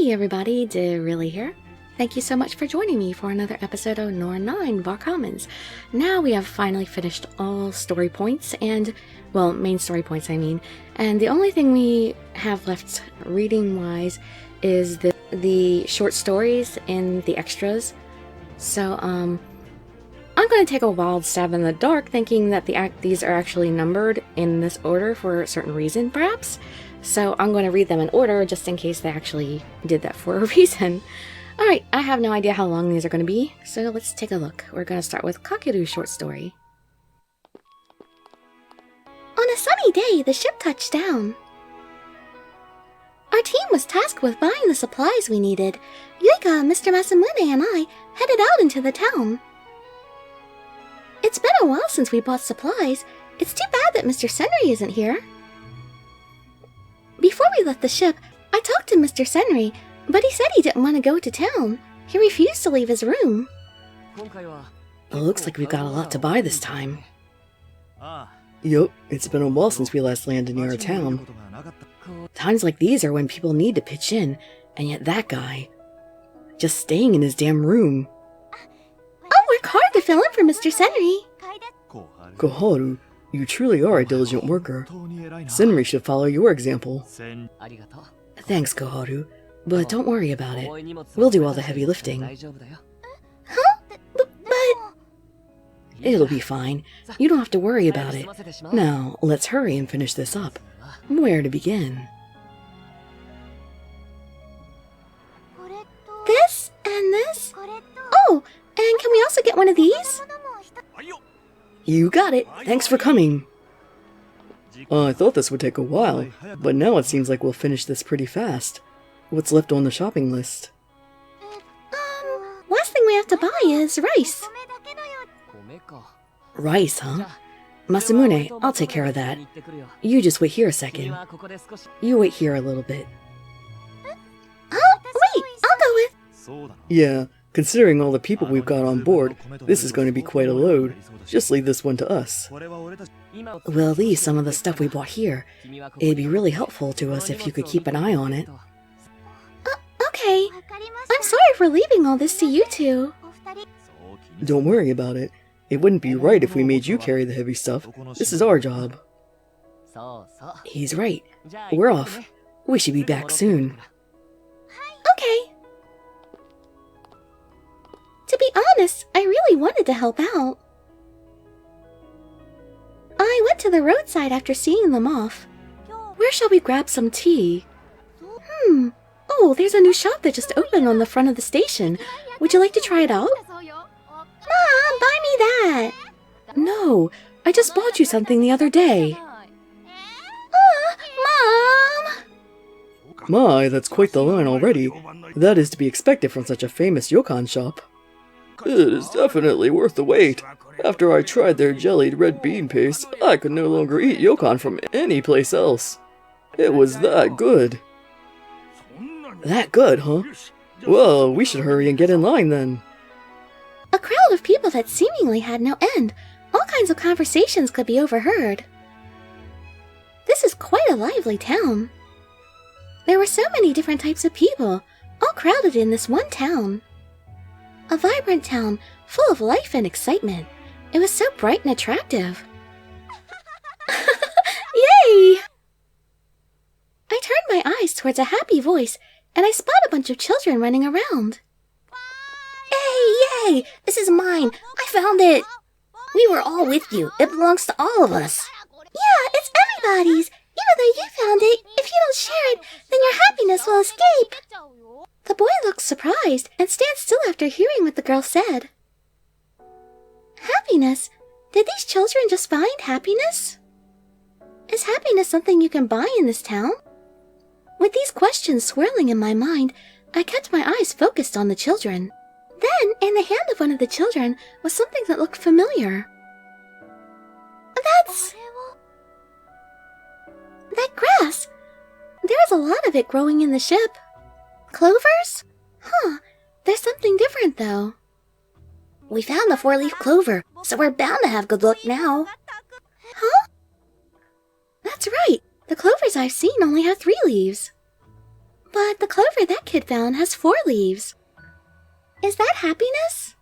Hey everybody, Dirili here. Thank you so much for joining me for another episode of Norn9 Var Commons. Now we have finally finished all story points and, well, main story points I mean, and the only thing we have left reading-wise is the short stories and the extras. So, I'm going to take a wild stab in the dark thinking that these are actually numbered in this order for a certain reason, perhaps. So I'm going to read them in order just in case they actually did that for a reason. Alright, I have no idea how long these are going to be, so let's take a look. We're going to start with Kakeru's short story. On a sunny day, the ship touched down. Our team was tasked with buying the supplies we needed. Yuika, Mr. Masamune, and I headed out into the town. It's been a while since we bought supplies. It's too bad that Mr. Senri isn't here. Before we left the ship, I talked to Mr. Senri, but he said he didn't want to go to town. He refused to leave his room. It looks like we've got a lot to buy this time. Yup, it's been a while since we last landed near a town. Times like these are when people need to pitch in, and yet that guy, just staying in his damn room. I'll work hard to fill in for Mr. Senri. Kakeru, you truly are a diligent worker. Senri should follow your example. Thanks, Kakeru, but don't worry about it. We'll do all the heavy lifting. Huh? But... It'll be fine. You don't have to worry about it. Now, let's hurry and finish this up. Where to begin? This and this? Oh, and can we also get one of these? You got it! Thanks for coming! I thought this would take a while, but now it seems like we'll finish this pretty fast. What's left on the shopping list? Last thing we have to buy is rice. Rice, huh? Masamune, I'll take care of that. You just wait here a second. You wait here a little bit. Oh, wait! I'll go with... Yeah, considering all the people we've got on board, this is going to be quite a load. Just leave this one to us. We'll leave some of the stuff we bought here. It'd be really helpful to us if you could keep an eye on it. Okay. I'm sorry for leaving all this to you two. Don't worry about it. It wouldn't be right if we made you carry the heavy stuff. This is our job. He's right. We're off. We should be back soon. Okay. To be honest, I really wanted to help out. I went to the roadside after seeing them off. Where shall we grab some tea? Oh, there's a new shop that just opened on the front of the station. Would you like to try it out? Mom, buy me that! No, I just bought you something the other day. Mom! My, that's quite the line already. That is to be expected from such a famous yokan shop. It is definitely worth the wait. After I tried their jellied red bean paste, I could no longer eat yokan from any place else. It was that good. That good, huh? Well, we should hurry and get in line then. A crowd of people that seemingly had no end. All kinds of conversations could be overheard. This is quite a lively town. There were so many different types of people, all crowded in this one town. A vibrant town, full of life and excitement. It was so bright and attractive. Yay! I turned my eyes towards a happy voice, and I spot a bunch of children running around. Hey, yay! This is mine! I found it! We were all with you. It belongs to all of us. Yeah, it's everybody's! Even though you found it, if you don't share it, then your happiness will escape! The boy looks surprised and stands still after hearing what the girl said. Happiness? Did these children just find happiness? Is happiness something you can buy in this town? With these questions swirling in my mind, I kept my eyes focused on the children. Then, in the hand of one of the children was something that looked familiar. That grass! There's a lot of it growing in the ship. Clovers? Huh, there's something different though. We found the 4-leaf clover, so we're bound to have good luck now. Huh? That's right, the clovers I've seen only have 3 leaves. But the clover that kid found has 4 leaves. Is that happiness?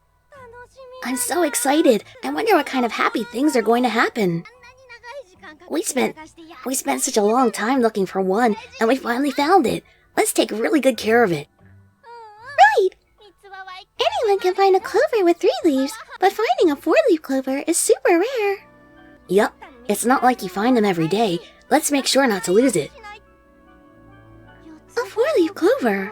I'm so excited. I wonder what kind of happy things are going to happen. We spent such a long time looking for one, and we finally found it. Let's take really good care of it. Right! Anyone can find a clover with 3 leaves, but finding a 4-leaf clover is super rare. Yup, it's not like you find them every day. Let's make sure not to lose it. A 4-leaf clover.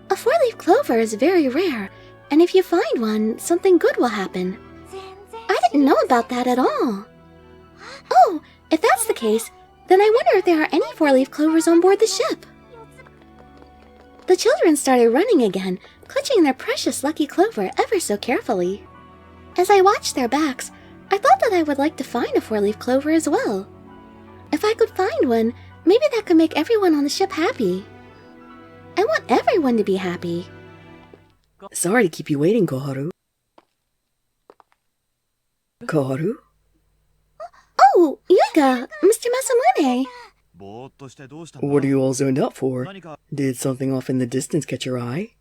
A 4-leaf clover is very rare, and if you find one, something good will happen. I didn't know about that at all. Oh, if that's the case, then I wonder if there are any 4-leaf clovers on board the ship. The children started running again, clutching their precious lucky clover ever so carefully. As I watched their backs, I thought that I would like to find a 4-leaf clover as well. If I could find one, maybe that could make everyone on the ship happy. I want everyone to be happy. Sorry to keep you waiting, Koharu. Koharu? Oh, Yuiga, Mr. Masamune. What are you all zoned out for? Did something off in the distance catch your eye?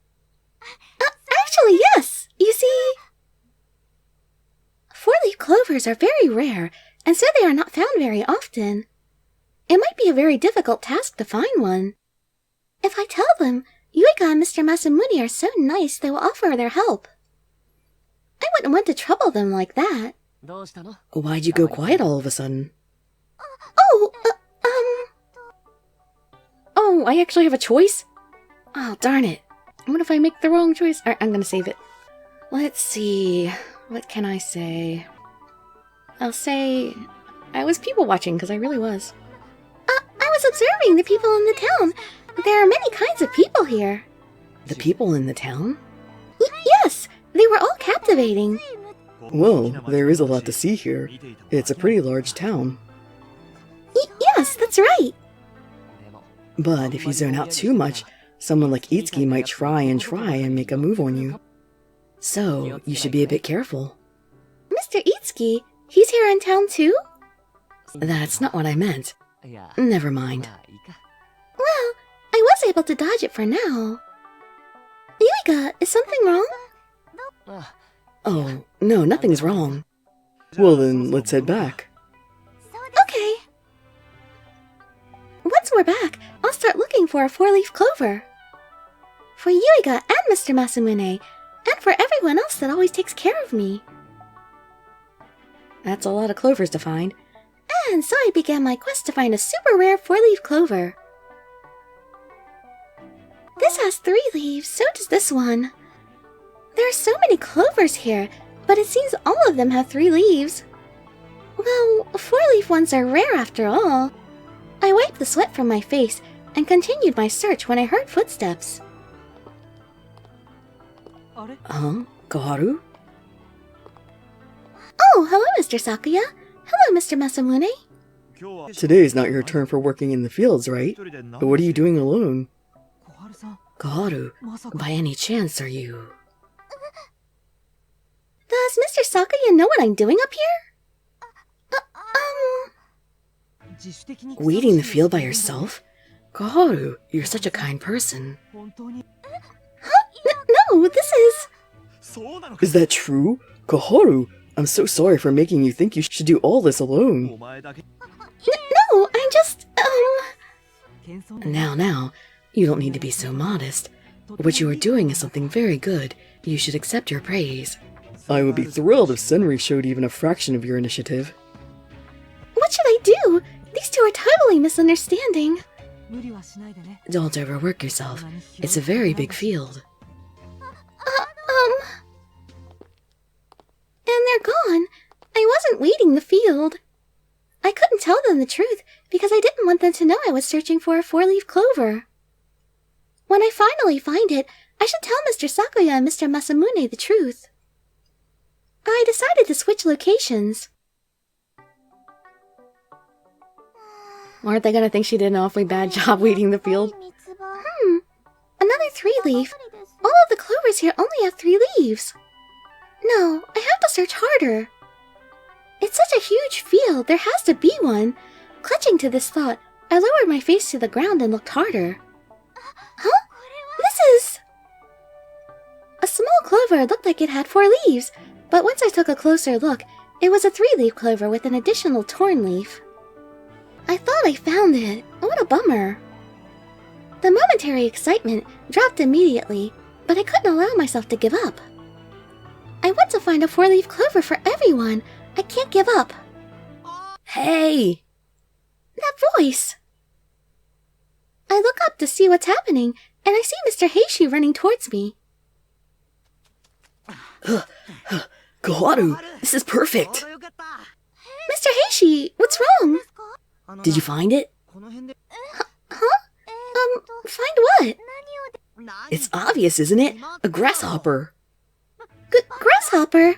Actually, yes. You see, 4-leaf clovers are very rare, and so they are not found very often. It might be a very difficult task to find one. If I tell them, Yuiga and Mr. Masamune are so nice they will offer their help. I wouldn't want to trouble them like that. Why'd you go quiet all of a sudden? Oh, I actually have a choice? Oh, darn it. What if I make the wrong choice? Alright, I'm gonna save it. Let's see. What can I say? I'll say I was people watching, because I really was. I was observing the people in the town. There are many kinds of people here. The people in the town? Yes, they were all captivating. Well, there is a lot to see here. It's a pretty large town. Yes, that's right. But if you zone out too much, someone like Itsuki might try and make a move on you. So, you should be a bit careful. Mr. Itsuki, he's here in town too? That's not what I meant. Never mind. Well, I was able to dodge it for now. Yuiga, is something wrong? Oh, no, nothing's wrong. Well then, let's head back. Okay. Once we're back, I'll start looking for a 4-leaf clover. For Yuiga and Mr. Masamune, and for everyone else that always takes care of me. That's a lot of clovers to find. And so I began my quest to find a super rare 4-leaf clover. This has 3 leaves, so does this one. There are so many clovers here, but it seems all of them have 3 leaves. Well, 4-leaf ones are rare after all. I wiped the sweat from my face and continued my search when I heard footsteps. Huh? Koharu? Oh, hello, Mr. Sakuya. Hello, Mr. Masamune. Today's not your turn for working in the fields, right? But what are you doing alone? Koharu, by any chance are you... Does Mr. Sakuya know what I'm doing up here? Weeding the field by yourself? Koharu, you're such a kind person. Huh? No, this is... Is that true? Koharu, I'm so sorry for making you think you should do all this alone. No, I'm just, Now, you don't need to be so modest. What you are doing is something very good. You should accept your praise. I would be thrilled if Senri showed even a fraction of your initiative. What should I do? These two are totally misunderstanding. Don't overwork yourself. It's a very big field. And they're gone. I wasn't weeding the field. I couldn't tell them the truth because I didn't want them to know I was searching for a 4-leaf clover. When I finally find it, I should tell Mr. Sakuya and Mr. Masamune the truth. I decided to switch locations. Aren't they gonna think she did an awfully bad job weeding the field? Another 3-leaf. All of the clovers here only have 3 leaves. No, I have to search harder. It's such a huge field, there has to be one. Clutching to this thought, I lowered my face to the ground and looked harder. clover looked like it had 4 leaves, but once I took a closer look, it was a 3-leaf clover with an additional torn leaf. I thought I found it. What a bummer. The momentary excitement dropped immediately, but I couldn't allow myself to give up. I want to find a 4-leaf clover for everyone. I can't give up. Hey! That voice! I look up to see what's happening, and I see Mr. Heishi running towards me. Kakeru, this is perfect! Mr. Heishi, what's wrong? Did you find it? Huh? Find what? It's obvious, isn't it? A grasshopper. Grasshopper?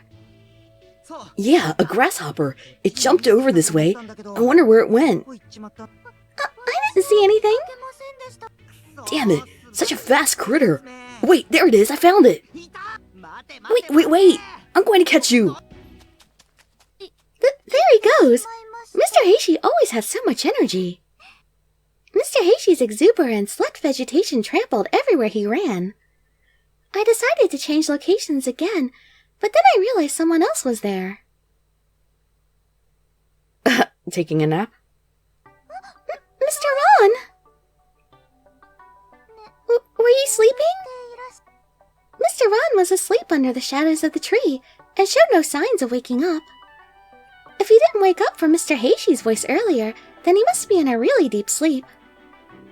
Yeah, a grasshopper. It jumped over this way. I wonder where it went. I didn't see anything. Damn it, such a fast critter. Wait, there it is, I found it. Wait, I'm going to catch you. There he goes. Mr. Heishi always has so much energy. Mr. Heishi's exuberance left vegetation trampled everywhere he ran. I decided to change locations again, but then I realized someone else was there. Taking a nap? Mr. Ron! Were you sleeping? Mr. Ron was asleep under the shadows of the tree and showed no signs of waking up. If he didn't wake up from Mr. Heishi's voice earlier, then he must be in a really deep sleep.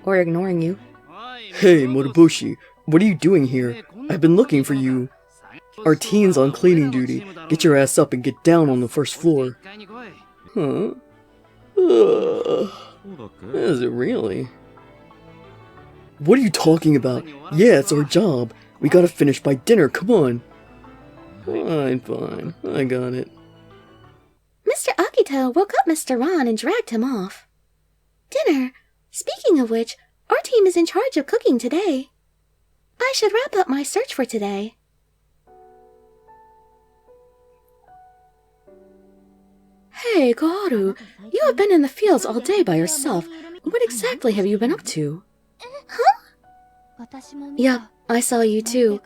Or ignoring you. Hey, Moroboshi, what are you doing here? I've been looking for you. Our team's on cleaning duty. Get your ass up and get down on the first floor. Huh? Is it really? What are you talking about? Yeah, it's our job. We gotta finish by dinner, come on. Fine. I got it. Mr. Akito woke up Mr. Ron and dragged him off. Dinner? Speaking of which, our team is in charge of cooking today. I should wrap up my search for today. Hey, Kakeru, you have been in the fields all day by yourself. What exactly have you been up to? Huh? Yep, I saw you too.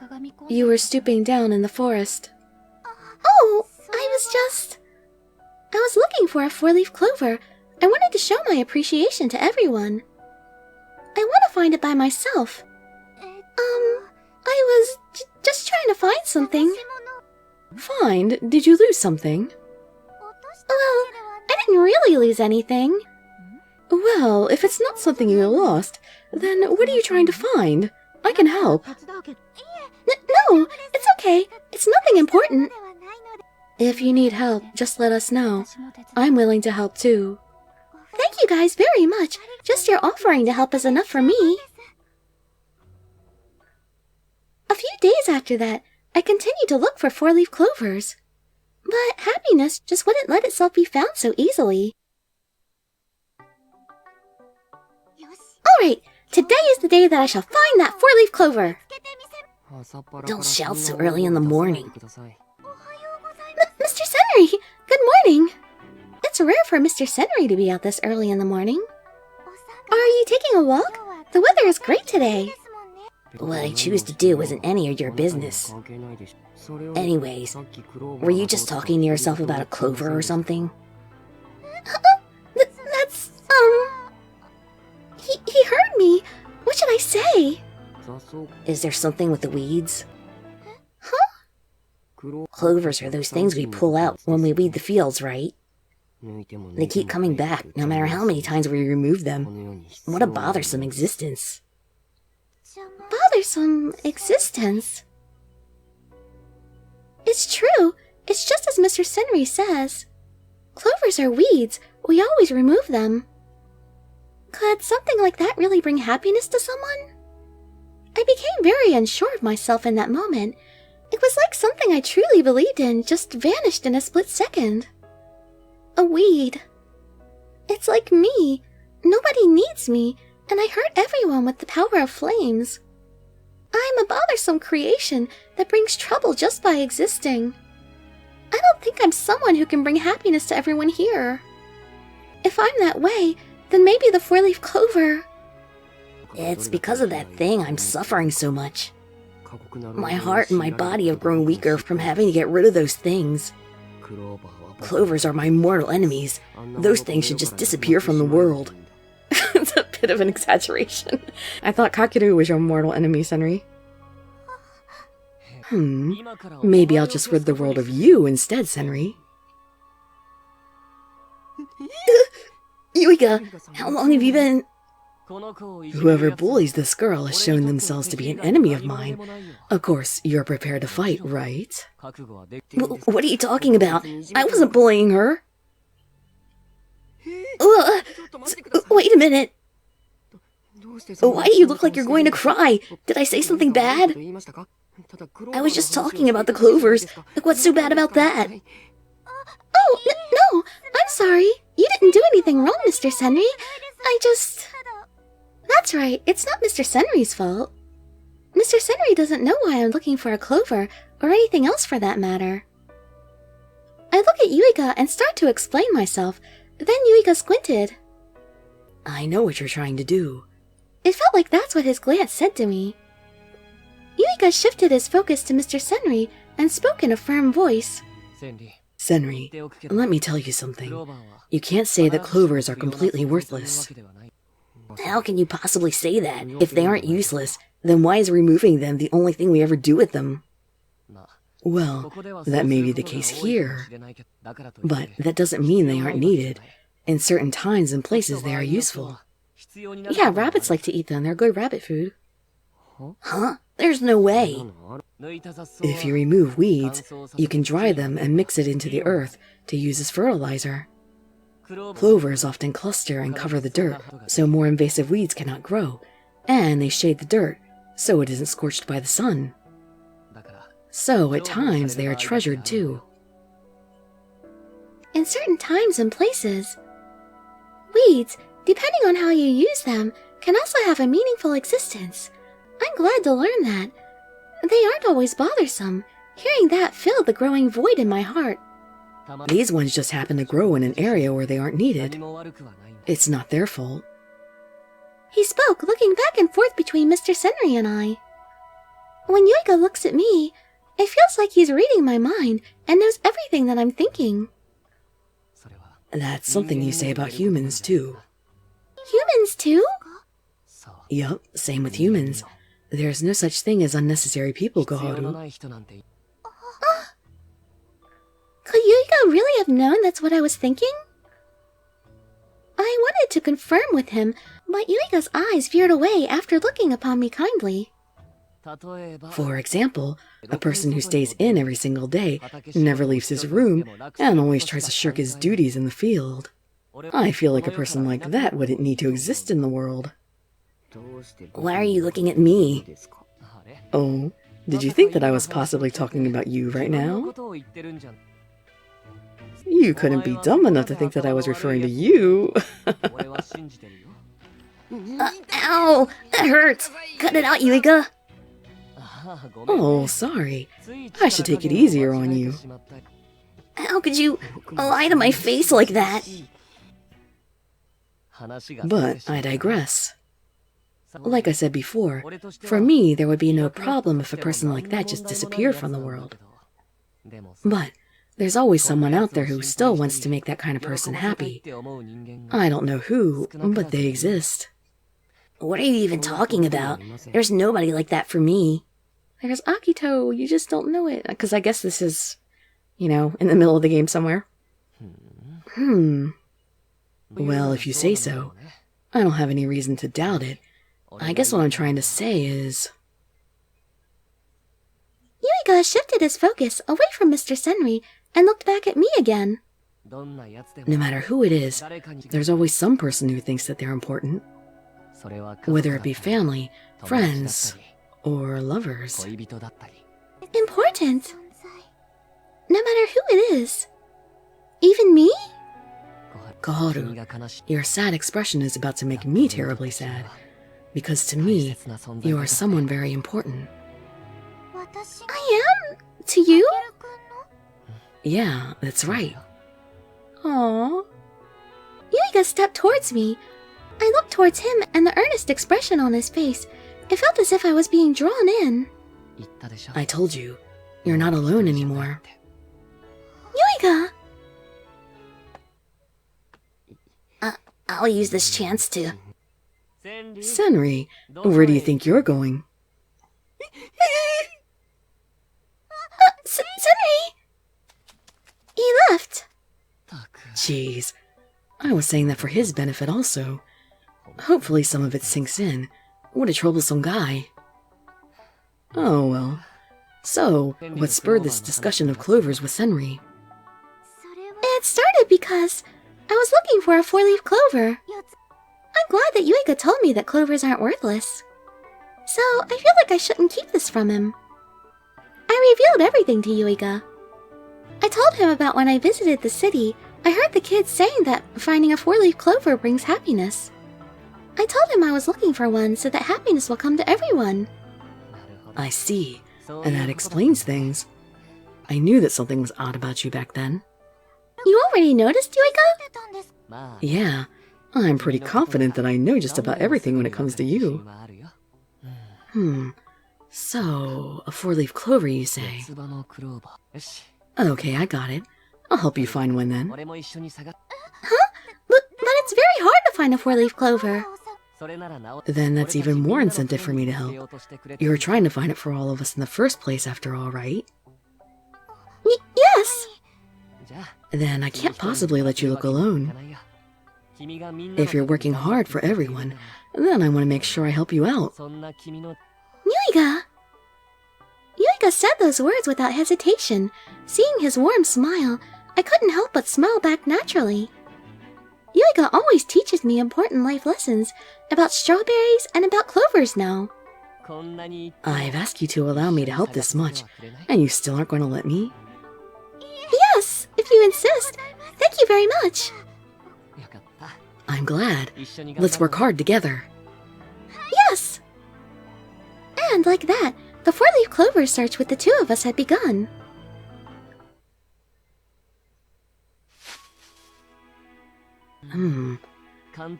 You were stooping down in the forest. Oh, I was looking for a 4-leaf clover. I wanted to show my appreciation to everyone. I want to find it by myself. I was just trying to find something. Find? Did you lose something? Well, I didn't really lose anything. Well, if it's not something you lost, then what are you trying to find? I can help. No, it's okay. It's nothing important. If you need help, just let us know. I'm willing to help too. Thank you guys very much. Just your offering to help is enough for me. A few days after that, I continued to look for 4-leaf clovers. But happiness just wouldn't let itself be found so easily. Alright, today is the day that I shall find that 4-leaf clover. Don't shout so early in the morning. Mr. Senri, good morning. It's rare for Mr. Senri to be out this early in the morning. Are you taking a walk? The weather is great today. What I choose to do isn't any of your business. Anyways, were you just talking to yourself about a clover or something? That's, He heard me. What should I say? Is there something with the weeds? Huh? Clovers are those things we pull out when we weed the fields, right? They keep coming back, no matter how many times we remove them. What a bothersome existence. Bothersome existence? It's true. It's just as Mr. Senri says. Clovers are weeds. We always remove them. Could something like that really bring happiness to someone? I became very unsure of myself in that moment. It was like something I truly believed in just vanished in a split second. A weed. It's like me. Nobody needs me, and I hurt everyone with the power of flames. I'm a bothersome creation that brings trouble just by existing. I don't think I'm someone who can bring happiness to everyone here. If I'm that way, then maybe the 4-leaf clover... It's because of that thing I'm suffering so much. My heart and my body have grown weaker from having to get rid of those things. Clovers are my mortal enemies. Those things should just disappear from the world. It's a bit of an exaggeration. I thought Kakeru was your mortal enemy, Senri. Maybe I'll just rid the world of you instead, Senri. Yuika, how long have you been... Whoever bullies this girl has shown themselves to be an enemy of mine. Of course, you're prepared to fight, right? What are you talking about? I wasn't bullying her. Wait a minute. Why do you look like you're going to cry? Did I say something bad? I was just talking about the clovers. Like, what's so bad about that? Oh, no, I'm sorry. You didn't do anything wrong, Mr. Senri. That's right, it's not Mr. Senri's fault. Mr. Senri doesn't know why I'm looking for a clover, or anything else for that matter. I look at Yuika and start to explain myself, then Yuika squinted. I know what you're trying to do. It felt like that's what his glance said to me. Yuika shifted his focus to Mr. Senri and spoke in a firm voice. Senri, let me tell you something. You can't say that clovers are completely worthless. How can you possibly say that? If they aren't useless, then why is removing them the only thing we ever do with them? Well, that may be the case here, but that doesn't mean they aren't needed. In certain times and places they are useful. Yeah, rabbits like to eat them. They're good rabbit food. Huh? There's no way. If you remove weeds, you can dry them and mix it into the earth to use as fertilizer. Clovers often cluster and cover the dirt, so more invasive weeds cannot grow, and they shade the dirt, so it isn't scorched by the sun. So, at times, they are treasured too. In certain times and places, weeds, depending on how you use them, can also have a meaningful existence. I'm glad to learn that. They aren't always bothersome. Hearing that filled the growing void in my heart. These ones just happen to grow in an area where they aren't needed. It's not their fault. He spoke, looking back and forth between Mr. Senri and I. When Yuika looks at me, it feels like he's reading my mind and knows everything that I'm thinking. That's something you say about humans, too. Humans, too? Yup, same with humans. There's no such thing as unnecessary people, Kakeru. Could Yuika really have known that's what I was thinking? I wanted to confirm with him, but Yuika's eyes veered away after looking upon me kindly. For example, a person who stays in every single day, never leaves his room, and always tries to shirk his duties in the field. I feel like a person like that wouldn't need to exist in the world. Why are you looking at me? Oh, did you think that I was possibly talking about you right now? You couldn't be dumb enough to think that I was referring to you. Ow! That hurts! Cut it out, Yuika! Oh, sorry. I should take it easier on you. How could you lie to my face like that? But I digress. Like I said before, for me there would be no problem if a person like that just disappeared from the world. But there's always someone out there who still wants to make that kind of person happy. I don't know who, but they exist. What are you even talking about? There's nobody like that for me. There's Akito, you just don't know it. Because I guess this is, in the middle of the game somewhere. Well, if you say so. I don't have any reason to doubt it. I guess what I'm trying to say is... Yuika shifted his focus away from Mr. Senri and looked back at me again. No matter who it is, there's always some person who thinks that they're important. Whether it be family, friends, or lovers. Important? No matter who it is. Even me? Kakeru, your sad expression is about to make me terribly sad. Because to me, you are someone very important. I am? To you? Yeah, that's right. Aww. Yuika stepped towards me. I looked towards him and the earnest expression on his face. It felt as if I was being drawn in. I told you, you're not alone anymore. Yuiga! I'll use this chance to... Senri, where do you think you're going? Senri! He left. Jeez, I was saying that for his benefit also. Hopefully some of it sinks in. What a troublesome guy. Oh well. So, what spurred this discussion of clovers with Senri? It started because I was looking for a 4-leaf clover. I'm glad that Yuiga told me that clovers aren't worthless. So, I feel like I shouldn't keep this from him. I revealed everything to Yuiga. I told him about when I visited the city. I heard the kids saying that finding a 4-leaf clover brings happiness. I told him I was looking for one so that happiness will come to everyone. I see, and that explains things. I knew that something was odd about you back then. You already noticed, Yuiga? Yeah, I'm pretty confident that I know just about everything when it comes to you. So, a 4-leaf clover, you say? Okay, I got it. I'll help you find one then. Huh? But it's very hard to find a 4-leaf clover. Then that's even more incentive for me to help. You were trying to find it for all of us in the first place, after all, right? Yes! Then I can't possibly let you look alone. If you're working hard for everyone, then I want to make sure I help you out. Yuiga! Yuiga said those words without hesitation. Seeing his warm smile, I couldn't help but smile back naturally. Yuiga always teaches me important life lessons about strawberries and about clovers now. I've asked you to allow me to help this much, and you still aren't going to let me? Yes, if you insist. Thank you very much. I'm glad. Let's work hard together. Yes! And like that, the 4-leaf clover search with the two of us had begun.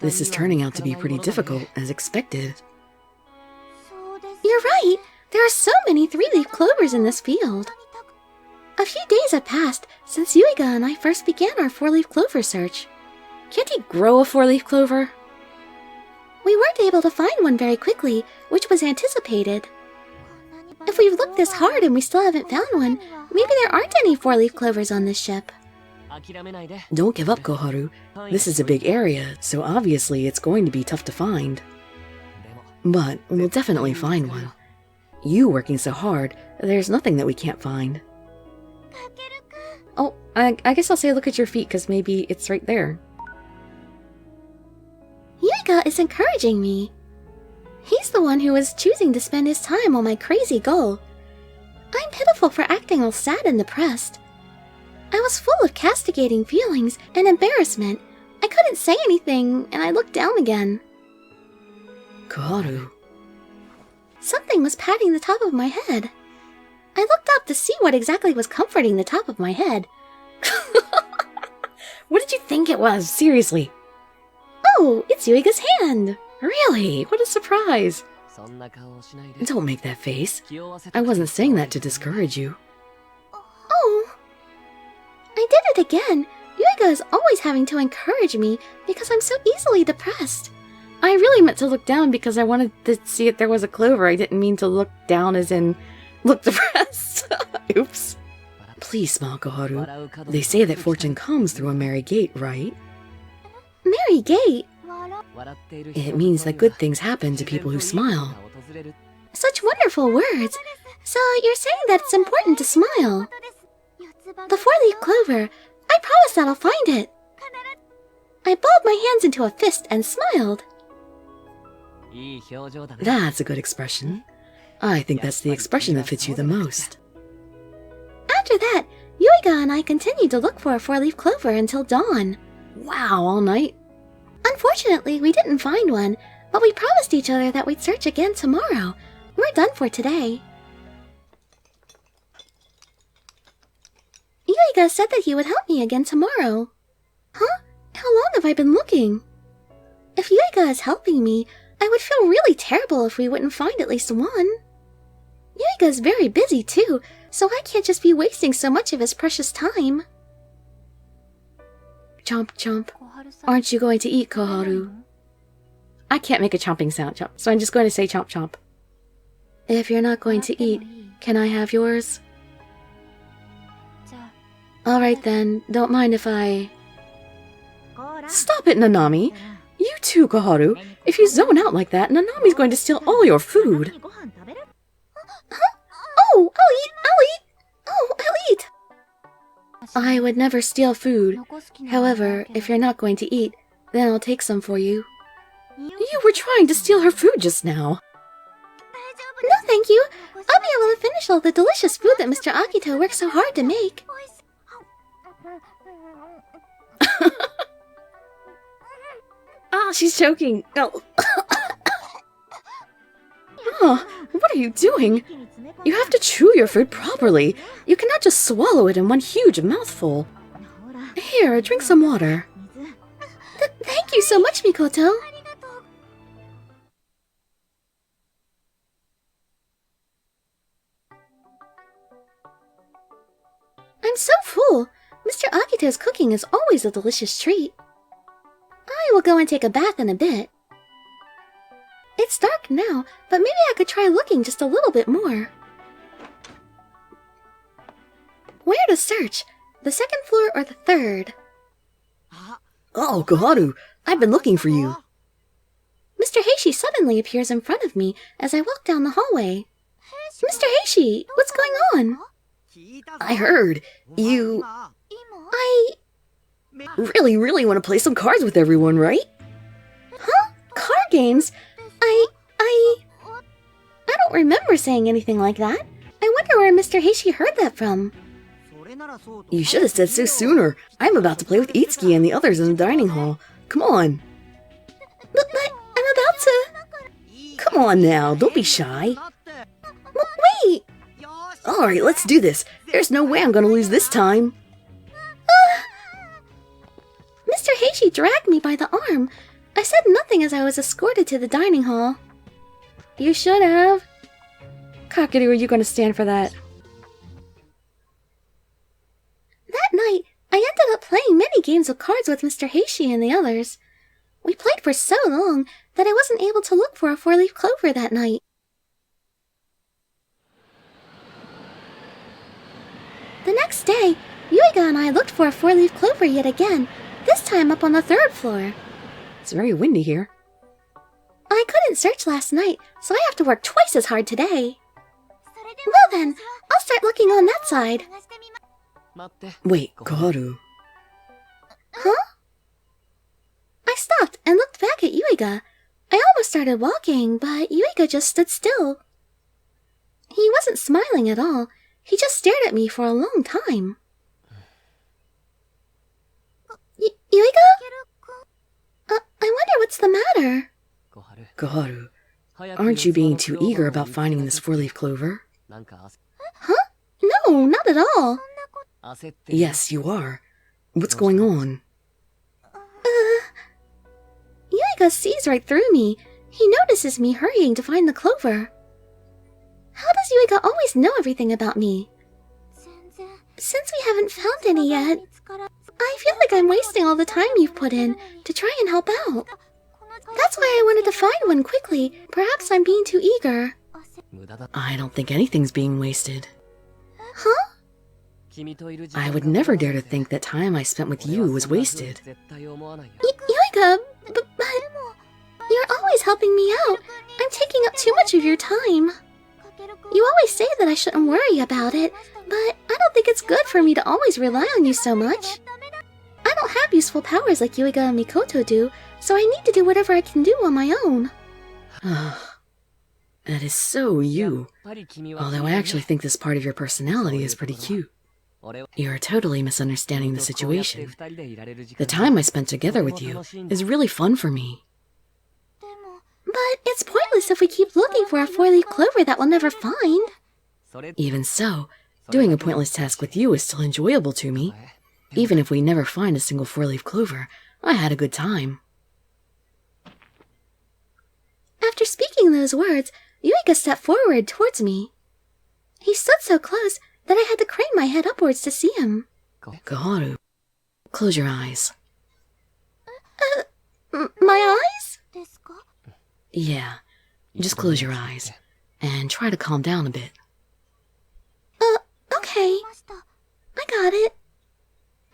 This is turning out to be pretty difficult, as expected. You're right. There are so many 3-leaf clovers in this field. A few days have passed since Yuiga and I first began our 4-leaf clover search. Can't he grow a 4-leaf clover? We weren't able to find one very quickly, which was anticipated. If we've looked this hard and we still haven't found one, maybe there aren't any 4-leaf clovers on this ship. Don't give up, Koharu. This is a big area, so obviously it's going to be tough to find. But we'll definitely find one. You working so hard, there's nothing that we can't find. Oh, I guess I'll say look at your feet, because maybe it's right there. Yuiga is encouraging me. He's the one who is choosing to spend his time on my crazy goal. I'm pitiful for acting all sad and depressed. I was full of castigating feelings and embarrassment. I couldn't say anything, and I looked down again. Koharu. Something was patting the top of my head. I looked up to see what exactly was comforting the top of my head. What did you think it was? Seriously. Oh, it's Yuiga's hand. Really? What a surprise. Don't make that face. I wasn't saying that to discourage you. Oh. I did it again. Yuiga is always having to encourage me because I'm so easily depressed. I really meant to look down because I wanted to see if there was a clover. I didn't mean to look down as in look depressed. Oops. Please smile, Koharu. They say that fortune comes through a merry gate, right? Merry gate? It means that good things happen to people who smile. Such wonderful words. So you're saying that it's important to smile. The 4-leaf clover. I promise that I'll find it. I balled my hands into a fist and smiled. That's a good expression. I think that's the expression that fits you the most. After that, Yuiga and I continued to look for a 4-leaf clover until dawn. Wow, all night? Unfortunately, we didn't find one, but we promised each other that we'd search again tomorrow. We're done for today. Yuiga said that he would help me again tomorrow. Huh? How long have I been looking? If Yuiga is helping me, I would feel really terrible if we wouldn't find at least one. Yuiga's very busy too, so I can't just be wasting so much of his precious time. Chomp chomp. Aren't you going to eat, Koharu? I can't make a chomping sound, chomp, so I'm just going to say chomp chomp. If you're not going to eat, can I have yours? Alright then, don't mind if I... Stop it, Nanami! You too, Koharu! If you zone out like that, Nanami's going to steal all your food! Huh? Oh, I'll eat! Oh, I'll eat! I would never steal food. However, if you're not going to eat, then I'll take some for you. You were trying to steal her food just now. No, thank you. I'll be able to finish all the delicious food that Mr. Akito works so hard to make. Ah, she's choking. Oh. Oh, what are you doing? You have to chew your food properly. You cannot just swallow it in one huge mouthful. Here, drink some water. Thank you so much, Mikoto. I'm so full. Mr. Akito's cooking is always a delicious treat. I will go and take a bath in a bit. It's dark now, but maybe I could try looking just a little bit more. Where to search? The second floor or the third? Oh, Koharu, I've been looking for you. Mr. Heishi suddenly appears in front of me as I walk down the hallway. Mr. Heishi, what's going on? I heard you I really want to play some cards with everyone, right? Huh? Card games? I don't remember saying anything like that. I wonder where Mr. Heishi heard that from. You should have said so sooner. I'm about to play with Itsuki and the others in the dining hall. Come on. But I'm about to... Come on now, don't be shy. Wait! Alright, let's do this. There's no way I'm gonna lose this time. Mr. Heishi dragged me by the arm. I said nothing as I was escorted to the dining hall. You should have. Kakeru, are you going to stand for that? That night, I ended up playing many games of cards with Mr. Heishi and the others. We played for so long that I wasn't able to look for a four-leaf clover that night. The next day, Yuiga and I looked for a four-leaf clover yet again, this time up on the third floor. It's very windy here. I couldn't search last night, so I have to work twice as hard today. Well then, I'll start looking on that side. Wait, Kakeru. Huh? I stopped and looked back at Yuiga. I almost started walking, but Yuiga just stood still. He wasn't smiling at all. He just stared at me for a long time. Yuiga? I wonder what's the matter. Kakeru, aren't you being too eager about finding this four-leaf clover? Huh? No, not at all. Yes, you are. What's going on? Yuiga sees right through me. He notices me hurrying to find the clover. How does Yuiga always know everything about me? Since we haven't found any yet, I feel like I'm wasting all the time you've put in to try and help out. That's why I wanted to find one quickly. Perhaps I'm being too eager. I don't think anything's being wasted. Huh? I would never dare to think that time I spent with you was wasted. Yuiga, but you're always helping me out. I'm taking up too much of your time. You always say that I shouldn't worry about it, but I don't think it's good for me to always rely on you so much. I don't have useful powers like Yuiga and Mikoto do, so I need to do whatever I can do on my own. That is so you. Although I actually think this part of your personality is pretty cute. You're totally misunderstanding the situation. The time I spent together with you is really fun for me. But it's pointless if we keep looking for a four-leaf clover that we'll never find. Even so, doing a pointless task with you is still enjoyable to me. Even if we never find a single four-leaf clover, I had a good time. After speaking those words, Yuiga stepped forward towards me. He stood so close that I had to crane my head upwards to see him. Kakeru, close your eyes. My eyes? Yeah, just close your eyes and try to calm down a bit. Okay. I got it.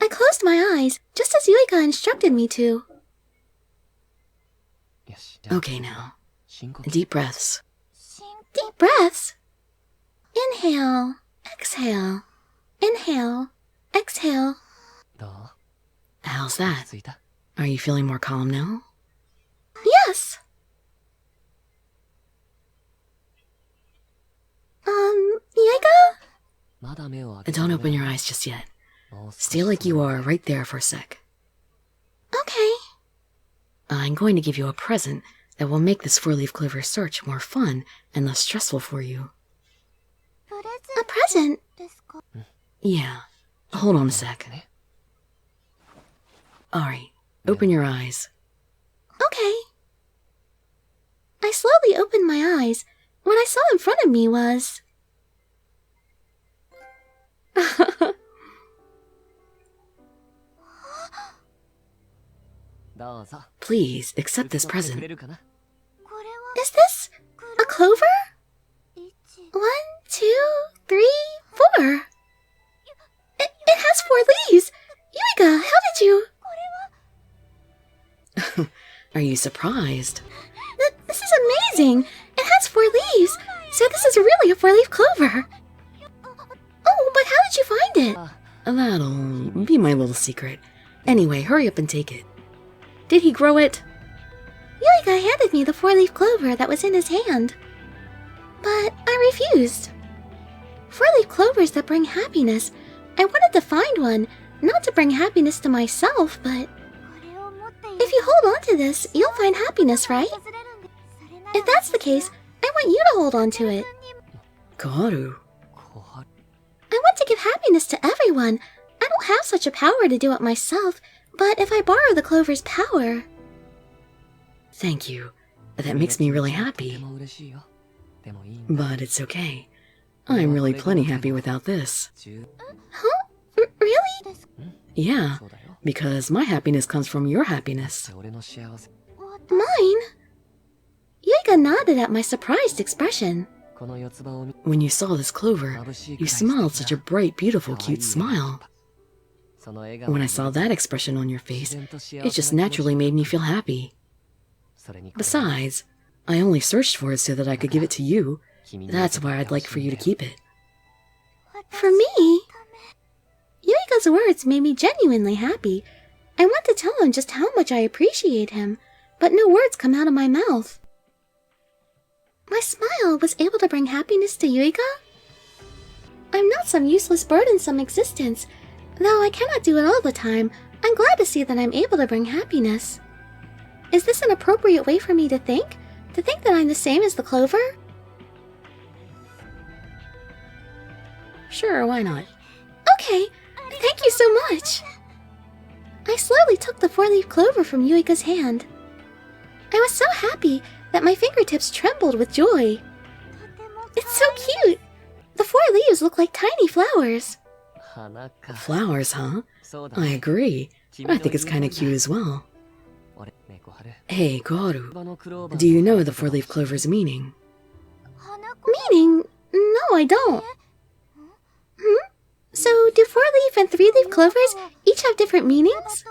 I closed my eyes, just as Yuika instructed me to. Okay now, deep breaths. Deep breaths. Inhale, exhale, inhale, exhale. How's that? Are you feeling more calm now? Yes. Yuika? Don't open your eyes just yet. Stay like you are right there for a sec. Okay. I'm going to give you a present that will make this four-leaf clover search more fun and less stressful for you. A present? Yeah. Hold on a sec. Alright, open your eyes. Okay. I slowly opened my eyes. What I saw in front of me was... Please, accept this present. Is this a clover? 1, 2, 3, 4. It has 4 leaves. Yuika, how did you... Are you surprised? This is amazing. It has 4 leaves. So this is really a 4-leaf clover. Oh, but how did you find it? That'll be my little secret. Anyway, hurry up and take it. Did he grow it? Yuika handed me the 4-leaf clover that was in his hand. But I refused. 4-leaf clovers that bring happiness. I wanted to find one, not to bring happiness to myself, but... If you hold on to this, you'll find happiness, right? If that's the case, I want you to hold on to it. Kakeru. I want to give happiness to everyone. I don't have such a power to do it myself, but if I borrow the clover's power... Thank you. That makes me really happy. But it's okay. I'm really plenty happy without this. Huh? Really? Yeah, because my happiness comes from your happiness. Mine? Yuika nodded at my surprised expression. When you saw this clover, you smiled such a bright, beautiful, cute smile. When I saw that expression on your face, it just naturally made me feel happy. Besides, I only searched for it so that I could give it to you. That's why I'd like for you to keep it. For me? Yuika's words made me genuinely happy. I want to tell him just how much I appreciate him, but no words come out of my mouth. My smile was able to bring happiness to Yuika? I'm not some useless, burdensome existence. Though I cannot do it all the time, I'm glad to see that I'm able to bring happiness. Is this an appropriate way for me to think? To think that I'm the same as the clover? Sure, why not? Okay, thank you so much. I slowly took the 4-leaf clover from Yuika's hand. I was so happy that my fingertips trembled with joy. It's so cute! The 4 leaves look like tiny flowers. Flowers, huh? I agree. I think it's kinda cute as well. Hey, Kakeru, do you know the 4-leaf clover's meaning? Meaning? No, I don't. So, do 4-leaf and 3-leaf clovers each have different meanings?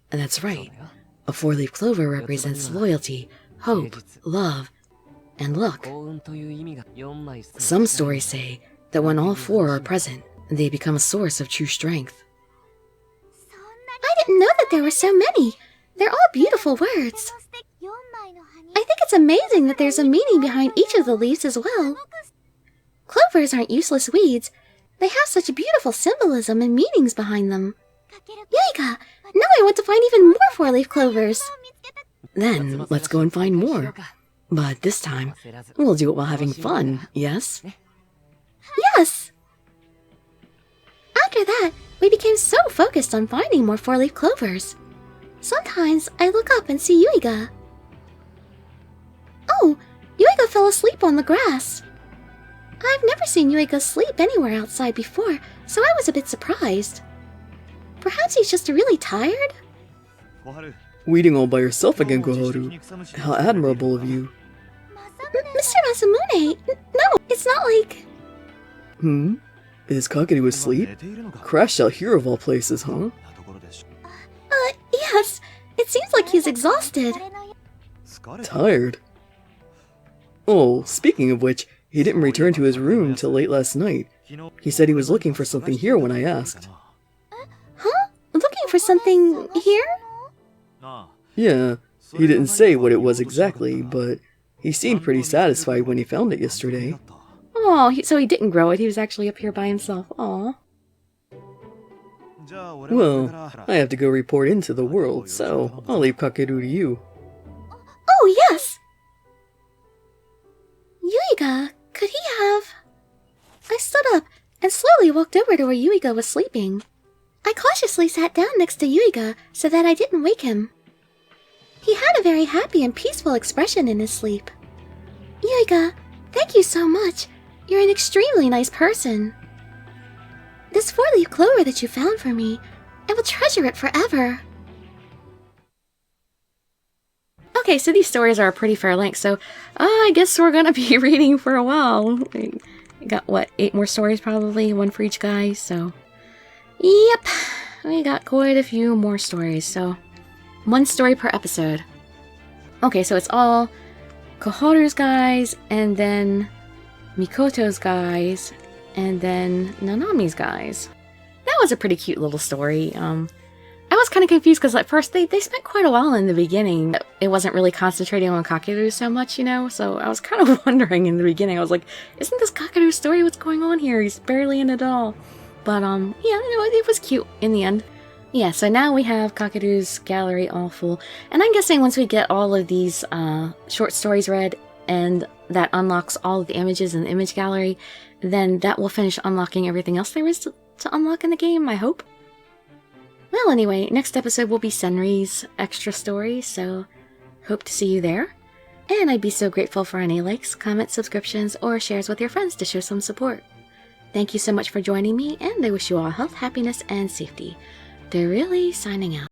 That's right. A 4-leaf clover represents loyalty, hope, love, and luck. Some stories say that when all 4 are present, they become a source of true strength. I didn't know that there were so many. They're all beautiful words. I think it's amazing that there's a meaning behind each of the leaves as well. Clovers aren't useless weeds. They have such beautiful symbolism and meanings behind them. Yuika, now I want to find even more 4-leaf clovers. Then, let's go and find more. But this time, we'll do it while having fun, yes? Yes! After that, we became so focused on finding more 4-leaf clovers. Sometimes I look up and see Yuika. Oh, Yuika fell asleep on the grass. I've never seen Yuiga sleep anywhere outside before, so I was a bit surprised. Perhaps he's just really tired? Waiting all by yourself again, Koharu. How admirable of you. Mr. Masamune, no, it's not like... Is Kakeru asleep? Crashed out here of all places, huh? Yes. It seems like he's exhausted. Tired? Oh, speaking of which, he didn't return to his room till late last night. He said he was looking for something here when I asked. Huh? Looking for something here? Yeah, he didn't say what it was exactly, but he seemed pretty satisfied when he found it yesterday. Oh, so he didn't grow it. He was actually up here by himself. Aw. Well, I have to go report into the world, so I'll leave Kakeru to you. Oh, yes! Yuiga, could he have... I stood up and slowly walked over to where Yuiga was sleeping. I cautiously sat down next to Yuiga so that I didn't wake him. He had a very happy and peaceful expression in his sleep. Yuiga, thank you so much. You're an extremely nice person. This 4-leaf clover that you found for me, I will treasure it forever. Okay, so these stories are a pretty fair length, so I guess we're gonna be reading for a while. We got, what, 8 more stories probably? 1 for each guy, so... Yep, we got quite a few more stories, so... 1 story per episode. Okay, so it's all Koharu's guys, and then Mikoto's guys, and then Nanami's guys. That was a pretty cute little story. I was kind of confused because at first they spent quite a while in the beginning. It wasn't really concentrating on Kakeru so much, you know? So I was kind of wondering in the beginning. I was like, isn't this Kakeru's story? What's going on here? He's barely in it all. But, yeah, you know, it was cute in the end. Yeah, so now we have Kakeru's gallery all full. And I'm guessing once we get all of these short stories read, and that unlocks all of the images in the image gallery, then that will finish unlocking everything else there is to unlock in the game, I hope. Well, anyway, next episode will be Senri's extra story, so hope to see you there. And I'd be so grateful for any likes, comments, subscriptions, or shares with your friends to show some support. Thank you so much for joining me, and I wish you all health, happiness, and safety. Dirili signing out.